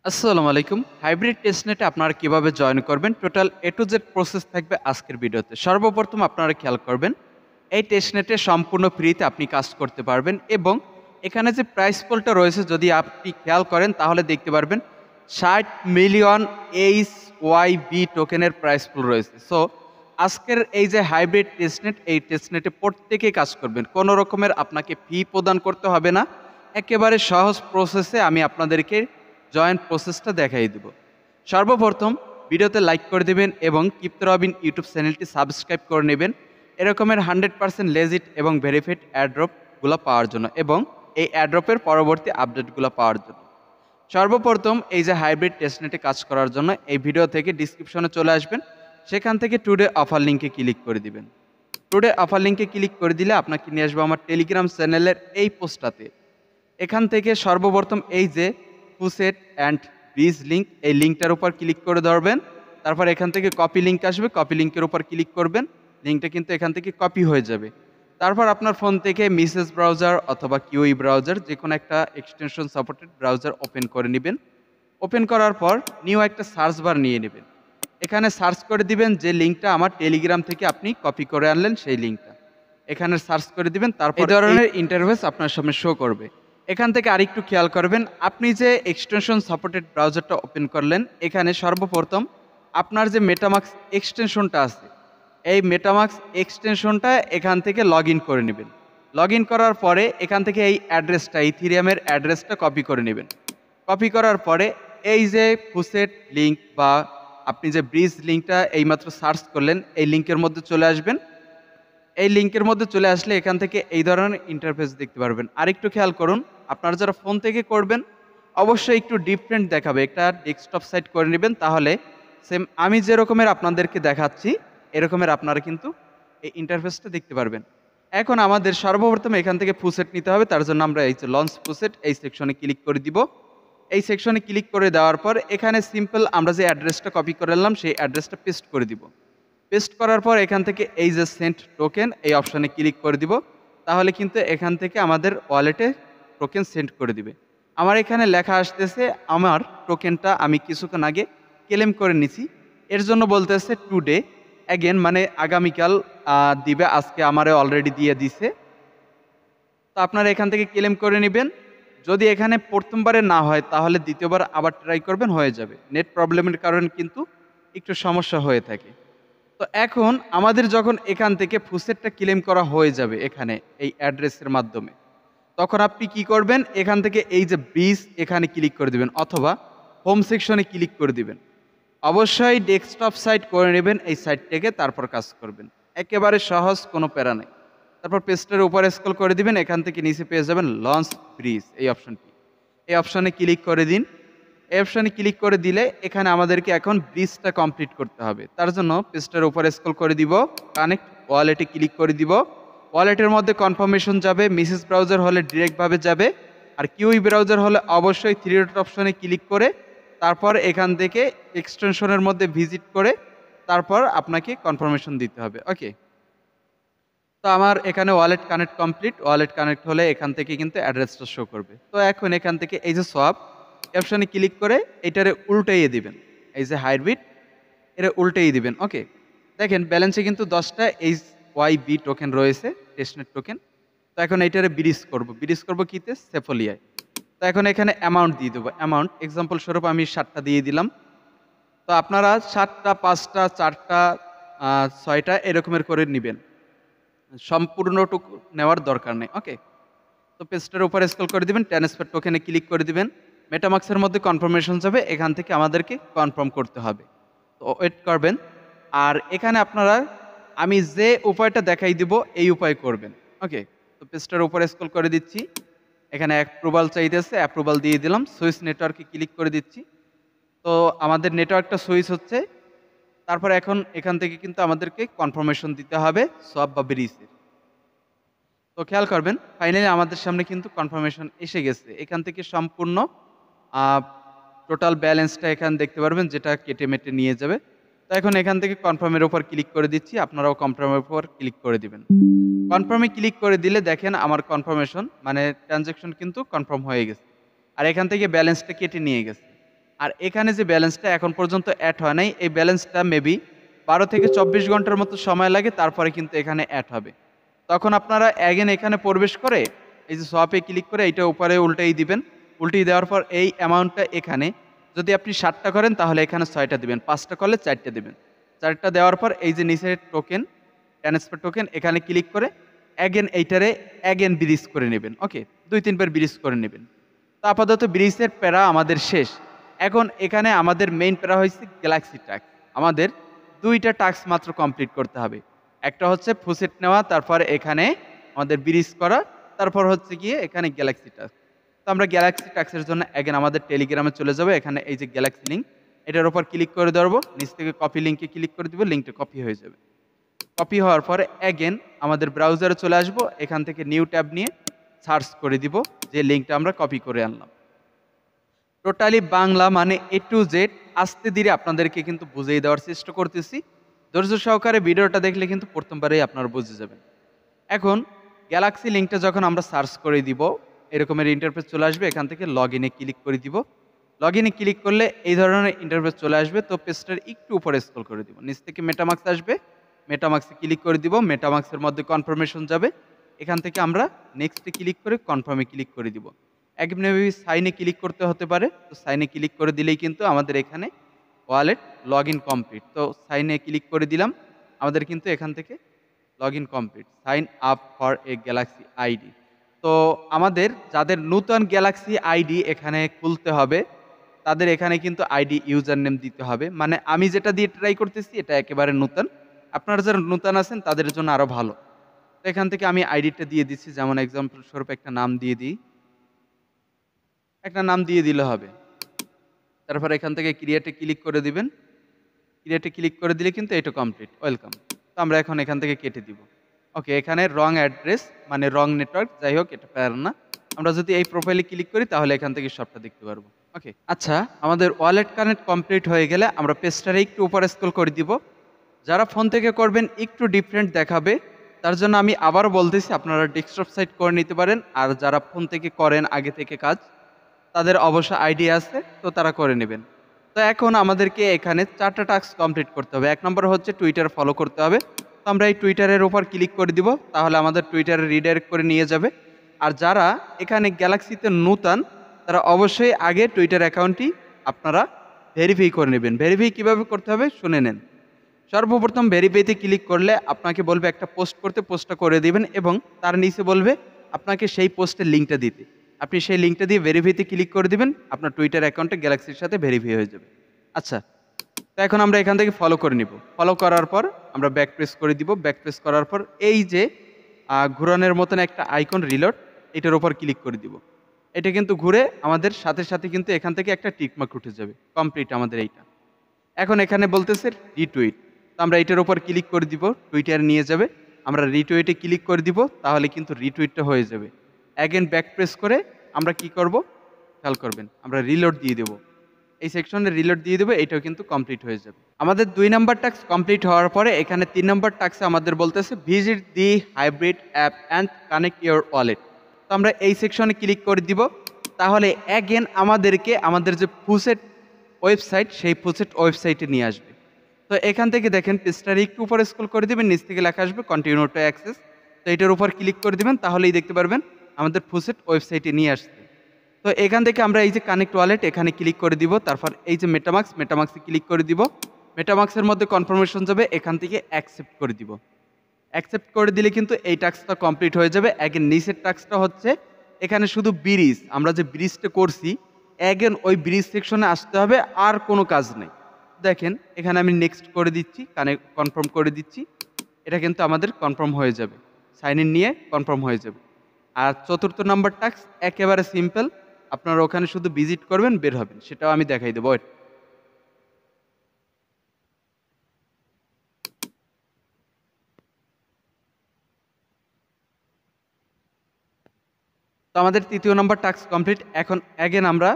আসসালামু আলাইকুম। হাইব্রিড টেস্টনেটে আপনারা কিভাবে জয়েন করবেন total A to Z process থাকবে আজকের ভিডিওতে। সর্বপ্রথম আপনারা খেয়াল করবেন এই টেস্টনেটে সম্পূর্ণ ফ্রিতে আপনি কাজ করতে পারবেন এবং এখানে যে প্রাইস পুলটা রয়েছে যদি আপনি খেয়াল করেন তাহলে দেখতে পারবেন ৬০ মিলিয়ন এইচওয়াইবি টোকেনের প্রাইস পুল রয়েছে। সো আজকের এই যে হাইব্রিড টেস্টনেট এই টেস্টনেটে প্রত্যেকেই কাজ করবেন। কোনো রকমের আপনাকে ফি প্রদান করতে হবে না। একেবারে সহজ প্রসেসে আমি আপনাদেরকে জয়েন প্রসেসটা দেখাই দিব। সর্বপ্রথম ভিডিওতে লাইক করে দিবেন এবং কিপ্ত রবিন ইউটিউব চ্যানেলটি সাবস্ক্রাইব করে নেবেন এরকমের 100% লেজিট এবং ভেরিফাইড অ্যাড্রপগুলো পাওয়ার জন্য এবং এই অ্যাড্রপের পরবর্তী আপডেটগুলো পাওয়ার জন্য। সর্বপ্রথম এই যে হাইব্রিড টেস্টনেটে কাজ করার জন্য এই ভিডিও থেকে ডিসক্রিপশনে চলে আসবেন, সেখান থেকে টুডে অফার লিঙ্কে ক্লিক করে দিবেন। টুডে অফার লিঙ্কে ক্লিক করে দিলে আপনাকে নিয়ে আসবো আমার টেলিগ্রাম চ্যানেলের এই পোস্টটাতে। এখান থেকে সর্বপ্রথম এই যে পুসেট অ্যান্ড ব্রিজ লিঙ্ক এই লিঙ্কটার উপর ক্লিক করে ধরবেন। তারপর এখান থেকে কপি লিঙ্ক আসবে, কপি লিঙ্কের উপর ক্লিক করবেন। লিঙ্কটা কিন্তু এখান থেকে কপি হয়ে যাবে। তারপর আপনার ফোন থেকে মিসেস ব্রাউজার অথবা কিউই ব্রাউজার যে কোনো একটা এক্সটেনশন সাপোর্টেড ব্রাউজার ওপেন করে নেবেন। ওপেন করার পর নিউ একটা সার্চ বার নিয়ে নেবেন। এখানে সার্চ করে দিবেন যে লিঙ্কটা আমার টেলিগ্রাম থেকে আপনি কপি করে আনলেন সেই লিঙ্কটা এখানে সার্চ করে দিবেন। তারপর এই ধরনের ইন্টারফেস আপনার সামনে শো করবে। এখান থেকে আরেকটু খেয়াল করবেন, আপনি যে এক্সটেনশন সাপোর্টেড ব্রাউজারটা ওপেন করলেন এখানে সর্বপ্রথম আপনার যে মেটামাক্স এক্সটেনশনটা আছে এই মেটামাক্স এক্সটেনশনটা এখান থেকে লগ ইন করে নেবেন। লগ ইন করার পরে এখান থেকে এই অ্যাড্রেসটা ইথিরিয়ামের অ্যাড্রেসটা কপি করে নেবেন। কপি করার পরে এই যে ফুসেট লিঙ্ক বা আপনি যে ব্রিজ লিঙ্কটা এইমাত্র সার্চ করলেন এই লিঙ্কের মধ্যে চলে আসবেন। এই লিঙ্কের মধ্যে চলে আসলে এখান থেকে এই ধরনের ইন্টারফেস দেখতে পারবেন। আরেকটু খেয়াল করুন, আপনারা যারা ফোন থেকে করবেন অবশ্যই একটু ডিফারেন্ট দেখাবে, একটা ডেস্কটপ সাইট করে নেবেন, তাহলে সেম আমি যে রকমের আপনাদেরকে দেখাচ্ছি এরকমের আপনারা কিন্তু এই ইন্টারফেসটা দেখতে পারবেন। এখন আমাদের সর্বপ্রথম এখান থেকে ফুসেট নিতে হবে, তার জন্য আমরা এই যে লঞ্চ ফুসেট এই সেকশনে ক্লিক করে দিব। এই সেকশনে ক্লিক করে দেওয়ার পর এখানে সিম্পল আমরা যে অ্যাড্রেসটা কপি করে নিলাম সেই অ্যাড্রেসটা পেস্ট করে দিব। পেস্ট করার পর এখান থেকে এই যে সেন্ট টোকেন এই অপশানে ক্লিক করে দিব, তাহলে কিন্তু এখান থেকে আমাদের ওয়ালেটে টোকেন সেন্ড করে দিবে। আমার এখানে লেখা আসতেছে আমার টোকেনটা আমি কিছুক্ষণ আগে ক্লেম করে নিছি, এর জন্য বলতেছে টুডে অ্যাগেন, মানে আগামীকাল দিবে, আজকে আমারে অলরেডি দিয়ে দিছে। তো আপনারা এখান থেকে ক্লেম করে নেবেন। যদি এখানে প্রথমবারে না হয় তাহলে দ্বিতীয়বার আবার ট্রাই করবেন, হয়ে যাবে। নেট প্রবলেমের কারণে কিন্তু একটু সমস্যা হয়ে থাকে। তো এখন আমাদের যখন এখান থেকে ফুসেটটা ক্লেম করা হয়ে যাবে এখানে এই অ্যাড্রেসের মাধ্যমে, তখন আপনি কি করবেন, এখান থেকে এই যে ব্রিজ এখানে ক্লিক করে দিবেন অথবা হোম সেকশনে ক্লিক করে দিবেন। অবশ্যই ডেস্কটপ সাইট করে নেবেন এই সাইটটাকে, তারপর কাজ করবেন। একেবারে সহজ, কোনো প্যারা নেই। তারপর পেজটার উপরে স্ক্রল করে দিবেন, এখান থেকে নিচে পেয়ে যাবেন লঞ্চ ব্রিজ এই অপশনটি। এই অপশনে ক্লিক করে দিন। এই অপশনে ক্লিক করে দিলে এখানে আমাদেরকে এখন ব্রিজটা কমপ্লিট করতে হবে। তার জন্য পেজটার উপরে স্ক্রল করে দিব, কানেক্ট ওয়ালেটে ক্লিক করে দিব। ওয়ালেটের মধ্যে কনফার্মেশন যাবে, মিসেস ব্রাউজার হলে ডিরেক্টভাবে যাবে, আর কিউই ব্রাউজার হলে অবশ্যই থ্রি ডট অপশনে ক্লিক করে তারপর এখান থেকে এক্সটেনশনের মধ্যে ভিজিট করে তারপর আপনাকে কনফার্মেশন দিতে হবে। ওকে, তো আমার এখানে wallet connect complete. Wallet connect হলে এখান থেকে কিন্তু অ্যাড্রেসটা শো করবে। তো এখন এখান থেকে এই যে সোয়াপ অপশানে ক্লিক করে এটারে উল্টাইয়ে দিবেন, এই যে হাইব্রিড এটা উল্টাইয়ে দিবেন। ওকে, দেখেন ব্যালেন্সে কিন্তু 10টা এইচওয়াইবি টোকেন রয়েছে, টেস্টনেট টোকেন। তো এখন এইটারে ব্রিজ করবো কিতে, সেফোলিয়ায়। তো এখন এখানে অ্যামাউন্ট দিয়ে দেবো। অ্যামাউন্ট এক্সাম্পল স্বরূপ আমি 7টা দিয়ে দিলাম। তো আপনারা 7টা, 5টা, 4টা, 6টা এরকমের করে নেবেন, সম্পূর্ণটুকু নেওয়ার দরকার নেই। ওকে, তো পেজটার উপরে স্ক্রল করে দিবেন, ট্রান্সফার টোকেনে ক্লিক করে দিবেন। মেটামাক্সের মধ্যে কনফার্মেশন যাবে, এখান থেকে আমাদেরকে কনফার্ম করতে হবে। তো ওয়েট করবেন। আর এখানে আপনারা আমি যে উপায়টা দেখাই দিব এই উপায় করবেন। ওকে, তো পেজটার উপরে স্ক্রল করে দিচ্ছি, এখানে অ্যাপ্রুভাল চাইতেছে, অ্যাপ্রুভাল দিয়ে দিলাম। সুইচ নেটওয়ার্কে ক্লিক করে দিচ্ছি। তো আমাদের নেটওয়ার্কটা সুইচ হচ্ছে। তারপর এখন এখান থেকে কিন্তু আমাদেরকে কনফার্মেশন দিতে হবে সব বা ব্রিজের। তো খেয়াল করবেন, ফাইনালি আমাদের সামনে কিন্তু কনফার্মেশন এসে গেছে। এখান থেকে সম্পূর্ণ টোটাল ব্যালেন্সটা এখানে দেখতে পারবেন, যেটা কেটে মেটে নিয়ে যাবে। তো এখন এখান থেকে কনফার্মের উপর ক্লিক করে দিচ্ছি, আপনারাও কনফার্মের উপর ক্লিক করে দিবেন। কনফার্মে ক্লিক করে দিলে দেখেন আমার কনফার্মেশন মানে ট্রানজ্যাকশন কিন্তু কনফার্ম হয়ে গেছে, আর এখান থেকে ব্যালেন্সটা কেটে নিয়ে গেছে। আর এখানে যে ব্যালেন্সটা এখন পর্যন্ত অ্যাড হয় নাই, এই ব্যালেন্সটা মেবি 12 থেকে 24 ঘন্টার মতো সময় লাগে, তারপরে কিন্তু এখানে অ্যাড হবে। তখন আপনারা অ্যাগেন এখানে প্রবেশ করে এই যে সোয়াপে ক্লিক করে এইটা উপরে উল্টেই দিবেন। উল্টিয়ে দেওয়ার পর এই অ্যামাউন্টটা এখানে যদি আপনি 7টা করেন তাহলে এখানে 6টা দিবেন, 5টা করলে 4টা দিবেন। 4টা দেওয়ার পর এই যে নিচের টোকেন, ট্রান্সফার টোকেন, এখানে ক্লিক করে অ্যাগেন এইটারে অ্যাগেন ব্রিজ করে নেবেন। ওকে, 2-3 বার ব্রিজ করে নেবেন। তো আপাতত ব্রিজের প্যারা আমাদের শেষ। এখন এখানে আমাদের মেইন প্যারা হয়েছে গ্যালাক্সি টাস্ক। আমাদের 2টা টাস্ক মাত্র কমপ্লিট করতে হবে। একটা হচ্ছে ফুসেট নেওয়া, তারপর এখানে আমাদের ব্রিজ করা, তারপর হচ্ছে গিয়ে এখানে গ্যালাক্সি টাস্ক। তো আমরা গ্যালাক্সি টাস্কের জন্য অ্যাগেন আমাদের টেলিগ্রামে চলে যাবো। এখানে এই যে গ্যালাক্সি লিঙ্ক, এটার উপর ক্লিক করে ধরবো, নিচ থেকে কপি লিঙ্কে ক্লিক করে দিব, লিঙ্কটা কপি হয়ে যাবে। কপি হওয়ার পরে অ্যাগেন আমাদের ব্রাউজারে চলে আসবো, এখান থেকে নিউ ট্যাব নিয়ে সার্চ করে দিব যে লিঙ্কটা আমরা কপি করে আনলাম। টোটালি বাংলা মানে A to Z আস্তে ধীরে আপনাদেরকে কিন্তু বুঝিয়ে দেওয়ার চেষ্টা করতেছি। ধৈর্য সহকারে ভিডিওটা দেখলে কিন্তু প্রথমবারেই আপনারা বুঝে যাবেন। এখন গ্যালাক্সি লিঙ্কটা যখন আমরা সার্চ করে দিব, এরকমের ইন্টারফেস চলে আসবে। এখান থেকে লগ ইনে ক্লিক করে দিব। লগ ইনে ক্লিক করলে এই ধরনের ইন্টারফেস চলে আসবে। তো পেজটার একটু উপরে স্ক্রল করে দিব, নিচ থেকে মেটামাক্স আসবে, মেটামাক্সে ক্লিক করে দিব। মেটামাক্সের মধ্যে কনফার্মেশন যাবে, এখান থেকে আমরা নেক্সটে ক্লিক করে কনফার্মে ক্লিক করে দিব। একদম সাইনে ক্লিক করতে হতে পারে, তো সাইনে ক্লিক করে দিলেই কিন্তু আমাদের এখানে ওয়ালেট লগ ইন কমপ্লিট। তো সাইনে ক্লিক করে দিলাম, আমাদের কিন্তু এখান থেকে log in complete, sign up for a Galaxy ID. তো আমাদের যাদের নতুন গ্যালাক্সি আইডি এখানে খুলতে হবে, তাদের এখানে কিন্তু আইডি ইউজার নেম দিতে হবে। মানে আমি যেটা দিয়ে ট্রাই করতেছি এটা একেবারে নতুন, আপনারা যারা নতুন আছেন তাদের জন্য আরও ভালো। তো এখান থেকে আমি আইডিটা দিয়ে দিচ্ছি, যেমন এক্সাম্পল স্বরূপ একটা নাম দিয়ে দিই, একটা নাম দিয়ে দিলে হবে। তারপর এখান থেকে ক্রিয়েটে ক্লিক করে দিবেন। ক্রিয়েটে ক্লিক করে দিলে কিন্তু এটা কমপ্লিট, ওয়েলকাম। তো আমরা এখন এখান থেকে কেটে দিব। ওকে, এখানে রং অ্যাড্রেস মানে রং নেটওয়ার্ক, যাই হোক এটা প্যার না। আমরা যদি এই প্রোফাইলে ক্লিক করি তাহলে এখান থেকে সবটা দেখতে পারবো। ওকে, আচ্ছা, আমাদের ওয়ালেট কানেক্ট কমপ্লিট হয়ে গেলে আমরা পেজটারে একটু উপরে স্ক্রল করে দিব। যারা ফোন থেকে করবেন একটু ডিফারেন্ট দেখাবে, তার জন্য আমি আবারও বলতেছি আপনারা ডেস্কটপ সাইট করে নিতে পারেন। আর যারা ফোন থেকে করেন আগে থেকে কাজ, তাদের অবশ্য আইডিয়া আছে, তো তারা করে নেবেন। তো এখন আমাদেরকে এখানে 4টা টাস্ক কমপ্লিট করতে হবে। 1 নম্বর হচ্ছে টুইটার ফলো করতে হবে। তো আমরা এই টুইটারের উপর ক্লিক করে দিব, তাহলে আমাদের টুইটারে রিডাইরেক্ট করে নিয়ে যাবে। আর যারা এখানে গ্যালাক্সিতে নতুন, তারা অবশ্যই আগে টুইটার অ্যাকাউন্টটি আপনারা ভেরিফাই করে নেবেন। ভেরিফাই কীভাবে করতে হবে শুনে নেন। সর্বপ্রথম ভেরিফাইতে ক্লিক করলে আপনাকে বলবে একটা পোস্ট করতে, পোস্টটা করে দিবেন এবং তার নিচে বলবে আপনাকে সেই পোস্টের লিঙ্কটা দিতে। আপনি সেই লিঙ্কটা দিয়ে ভেরিফাইতে ক্লিক করে দিবেন, আপনার টুইটার অ্যাকাউন্টে গ্যালাক্সির সাথে ভেরিফাই হয়ে যাবে। আচ্ছা, তো এখন আমরা এখান থেকে ফলো করে নিব। ফলো করার পর আমরা ব্যাক প্রেস করে দিব। ব্যাক প্রেস করার পর এই যে ঘুরানোর মতন একটা আইকন রিলোড, এটার উপর ক্লিক করে দিব। এটা কিন্তু ঘুরে আমাদের সাথে সাথে কিন্তু এখান থেকে একটা টিকমার্ক উঠে যাবে, কমপ্লিট আমাদের এইটা। এখন এখানে বলতেছে রিটুইট, তো আমরা এটার উপর ক্লিক করে দিব, টুইটার নিয়ে যাবে। আমরা রিটুইটে ক্লিক করে দিব, তাহলে কিন্তু রিটুইটটা হয়ে যাবে। অ্যাগেন ব্যাক প্রেস করে আমরা কি করব খেয়াল করবেন, আমরা রিলোড দিয়ে দেবো। এই সেকশনে রিলোড দিয়ে দেবো, এটাও কিন্তু কমপ্লিট হয়ে যাবে। আমাদের 2 নম্বর টাস্ক কমপ্লিট হওয়ার পরে এখানে 3 নম্বর টাস্কে আমাদের বলতেছে visit the hybrid app and connect your wallet. তো আমরা এই সেকশনে ক্লিক করে দিব, তাহলে অ্যাগেন আমাদেরকে আমাদের যে ফুসেট ওয়েবসাইট, সেই ফুসেট ওয়েবসাইটে নিয়ে আসবে। তো এখান থেকে দেখেন পেজটার একটু উপরে স্ক্রল করে দেবেন, নিচ থেকে লেখা আসবে কন্টিনিউ টু অ্যাক্সেস। তো এটার উপর ক্লিক করে দেবেন, তাহলেই দেখতে পারবেন আমাদের ফুসেট ওয়েবসাইটে নিয়ে আসছে। তো এখান থেকে আমরা এই যে কানেক্ট ওয়ালেট এখানে ক্লিক করে দিব, তারপর এই যে মেটামাক্সে ক্লিক করে দিব। মেটামাক্সের মধ্যে কনফার্মেশন যাবে, এখান থেকে অ্যাকসেপ্ট করে দিব। অ্যাকসেপ্ট করে দিলে কিন্তু এই টাস্কটা কমপ্লিট হয়ে যাবে। অ্যাগেন নিচের টাস্কটা হচ্ছে এখানে শুধু ব্রিজ, আমরা যে ব্রিজটা করছি অ্যাগেন ওই ব্রিজ সেকশনে আসতে হবে, আর কোনো কাজ নেই। দেখেন এখানে আমি নেক্সট করে দিচ্ছি, কনফার্ম করে দিচ্ছি, এটা কিন্তু আমাদের কনফার্ম হয়ে যাবে, সাইন ইন নিয়ে কনফার্ম হয়ে যাবে। আর 4র্থ নাম্বার টাস্ক একেবারে সিম্পল, আপনারা ওখানে শুধু ভিজিট করবেন, বের হবেন, সেটাও আমি দেখাই দেবো। তো আমাদের 3য় নাম্বার টাস্ক কমপ্লিট। এখন অ্যাগেন আমরা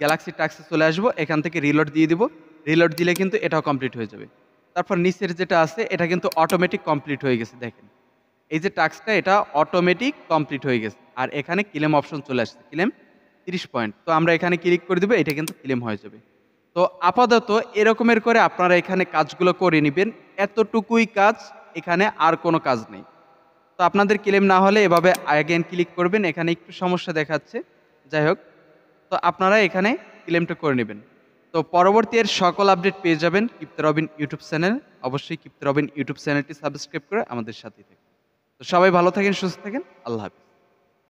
গ্যালাক্সি টাস্কে চলে আসবো, এখান থেকে রিলোড দিয়ে দিব। রিলোড দিলে কিন্তু এটাও কমপ্লিট হয়ে যাবে। তারপর নিচের যেটা আছে এটা কিন্তু অটোমেটিক কমপ্লিট হয়ে গেছে। দেখেন এই যে টাস্কটা, এটা অটোমেটিক কমপ্লিট হয়ে গেছে। আর এখানে ক্লেম অপশন চলে আসছে, ক্লেম 30 পয়েন্ট। তো আমরা এখানে ক্লিক করে দেবো, এটা কিন্তু ক্লেম হয়ে যাবে। তো আপাতত এরকমের করে আপনারা এখানে কাজগুলো করে নিবেন। এতটুকুই কাজ, এখানে আর কোনো কাজ নেই। তো আপনাদের ক্লেম না হলে এভাবে অ্যাগেইন ক্লিক করবেন। এখানে একটু সমস্যা দেখাচ্ছে। যাই হোক, তো আপনারা এখানে ক্লেমটা করে নেবেন। তো পরবর্তী এর সকল আপডেট পেয়ে যাবেন কিপ্তে রবিন ইউটিউব চ্যানেল। অবশ্যই কিপ্তে রবিন ইউটিউব চ্যানেলটি সাবস্ক্রাইব করে আমাদের সাথেই থাকুন। তো সবাই ভালো থাকেন, সুস্থ থাকেন। আল্লাহ হাফেজ।